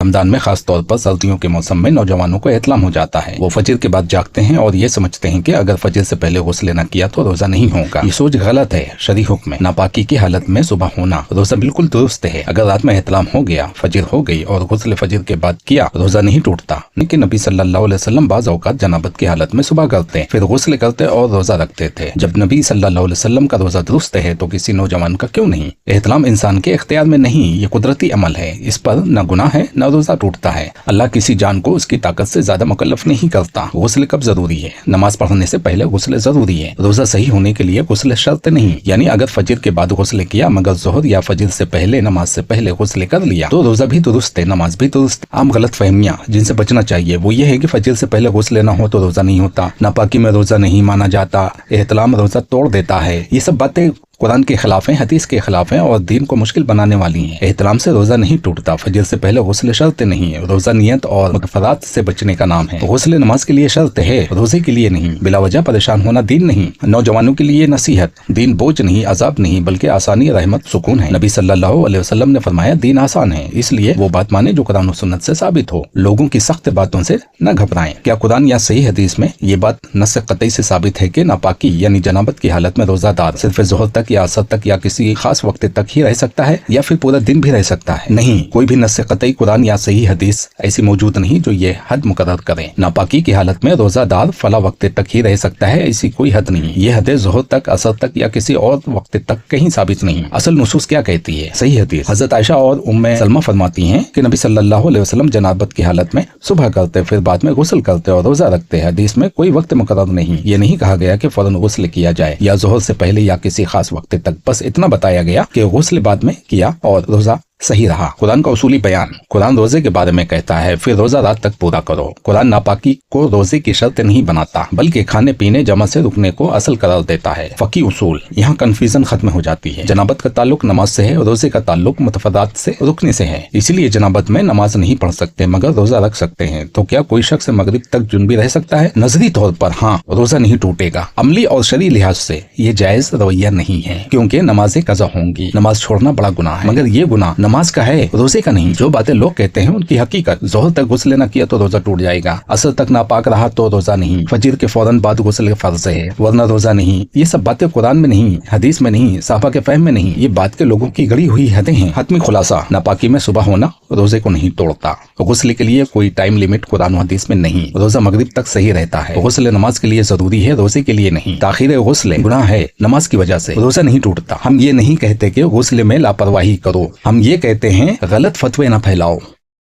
رمضان میں خاص طور پر سردیوں کے موسم میں نوجوانوں کو احتلام ہو جاتا ہے۔ وہ فجر کے بعد جاگتے ہیں اور یہ سمجھتے ہیں کہ اگر فجر سے پہلے غسل نہ کیا تو روزہ نہیں ہوگا۔ یہ سوچ غلط ہے۔ شرعی حکم میں ناپاکی کی حالت میں صبح ہونا روزہ بالکل درست ہے۔ اگر رات میں احتلام ہو گیا، فجر ہو گئی اور غسل فجر کے بعد کیا، روزہ نہیں ٹوٹتا۔ لیکن نبی صلی اللہ علیہ وسلم بعض اوقات جنابت کی حالت میں صبح کرتے، پھر غسل کرتے اور روزہ رکھتے تھے۔ جب نبی صلی اللہ علیہ وسلم کا روزہ درست ہے تو کسی نوجوان کا کیوں نہیں؟ احتلام انسان کے اختیار میں نہیں، یہ قدرتی عمل ہے۔ اس پر نہ گناہ ہے نہ روزہ ٹوٹتا ہے۔ اللہ کسی جان کو اس کی طاقت سے زیادہ مکلف نہیں کرتا۔ غسل کب ضروری ہے؟ نماز پڑھنے سے پہلے غسل ضروری ہے۔ روزہ صحیح ہونے کے لیے غسل شرط نہیں، یعنی اگر فجر کے بعد غسل کیا مگر ظہر یا فجر سے پہلے نماز سے پہلے غسل کر لیا تو روزہ بھی درست ہے، نماز بھی درست۔ عام غلط فہمیاں جن سے بچنا چاہیے وہ یہ ہے کہ فجر سے پہلے غسل نہ ہو تو روزہ نہیں ہوتا، ناپاکی میں روزہ نہیں مانا جاتا، احتلام روزہ توڑ دیتا ہے۔ یہ سب باتیں قرآن کے خلاف ہیں، حدیث کے خلاف ہیں اور دین کو مشکل بنانے والی ہیں۔ احتلام سے روزہ نہیں ٹوٹتا، فجر سے پہلے غسل شرط نہیں ہے۔ روزہ نیت اور مغفرات سے بچنے کا نام ہے۔ غسل نماز کے لیے شرط ہے، روزے کے لیے نہیں۔ بلا وجہ پریشان ہونا دین نہیں۔ نوجوانوں کے لیے نصیحت، دین بوجھ نہیں، عذاب نہیں، بلکہ آسانی، رحمت، سکون ہے۔ نبی صلی اللہ علیہ وسلم نے فرمایا دین آسان ہے، اس لیے وہ بات مانے جو قرآن و سنت سے ثابت ہو۔ لوگوں کی سخت باتوں سے نہ گھبرائیں۔ کیا قرآن یا صحیح حدیث میں یہ بات نص قطعی سے ثابت ہے کہ ناپاکی یعنی جنابت کی حالت میں روزہ دار صرف ظہر تک یا عصر تک یا کسی خاص وقت تک ہی رہ سکتا ہے یا پھر پورا دن بھی رہ سکتا ہے؟ نہیں، کوئی بھی نص قطعی قرآن یا صحیح حدیث ایسی موجود نہیں جو یہ حد مقرر کرے۔ ناپاکی کی حالت میں روزہ دار فلاں وقت تک ہی رہ سکتا ہے، ایسی کوئی حد نہیں۔ یہ حد ظہر تک، عصر تک یا کسی اور وقت تک کہیں ثابت نہیں۔ اصل نصوص کیا کہتی ہے؟ صحیح حدیث حضرت عائشہ اور ام سلمہ فرماتی ہیں کہ نبی صلی اللہ علیہ وسلم جنابت کی حالت میں صبح کرتے، پھر بعد میں غسل کرتے اور روزہ رکھتے۔ حدیث میں کوئی وقت مقرر نہیں، یہ نہیں کہا گیا کہ فوراً غسل کیا جائے یا ظہر سے پہلے یا کسی خاص وقت تک، بس اتنا بتایا گیا کہ غسل بعد میں کیا اور روزہ صحیح رہا۔ قرآن کا اصولی بیان، قرآن روزے کے بارے میں کہتا ہے پھر روزہ رات تک پورا کرو۔ قرآن ناپاکی کو روزے کی شرط نہیں بناتا بلکہ کھانے پینے جمع سے رکنے کو اصل قرار دیتا ہے۔ فقہی اصول، یہاں کنفیوژن ختم ہو جاتی ہے۔ جنابت کا تعلق نماز سے ہے، روزے کا تعلق متفرات سے رکنے سے ہے، اسی لیے جنابت میں نماز نہیں پڑھ سکتے مگر روزہ رکھ سکتے ہیں۔ تو کیا کوئی شخص مغرب تک جنبی رہ سکتا ہے؟ نظری طور پر ہاں، روزہ نہیں ٹوٹے گا۔ عملی اور شرعی لحاظ سے یہ جائز رویہ نہیں ہے کیونکہ نمازیں قضا ہوں گی۔ نماز چھوڑنا بڑا گناہ ہے، مگر یہ گناہ نماز کا ہے، روزے کا نہیں۔ جو باتیں لوگ کہتے ہیں ان کی حقیقت، ظہر تک غسل نہ کیا تو روزہ ٹوٹ جائے گا، عصر تک ناپاک رہا تو روزہ نہیں، فجر کے فوراً بعد غسل فرض ہے ورنہ روزہ نہیں، یہ سب باتیں قرآن میں نہیں، حدیث میں نہیں، صحابہ کے فہم میں نہیں، یہ بات کے لوگوں کی گڑی ہوئی حدیں ہیں۔ حتمی خلاصہ، ناپاکی میں صبح ہونا روزے کو نہیں توڑتا۔ غسل کے لیے کوئی ٹائم لمٹ قرآن و حدیث میں نہیں، روزہ مغرب تک صحیح رہتا ہے۔ غسل نماز کے لیے ضروری ہے، روزے کے لیے نہیں۔ تاخیر غسل گناہ ہے، نماز کی وجہ سے روزہ نہیں ٹوٹتا۔ ہم یہ نہیں کہتے کہ غسل میں لاپرواہی کرو، ہم یہ کہتے ہیں غلط فتوے نہ پھیلاؤ۔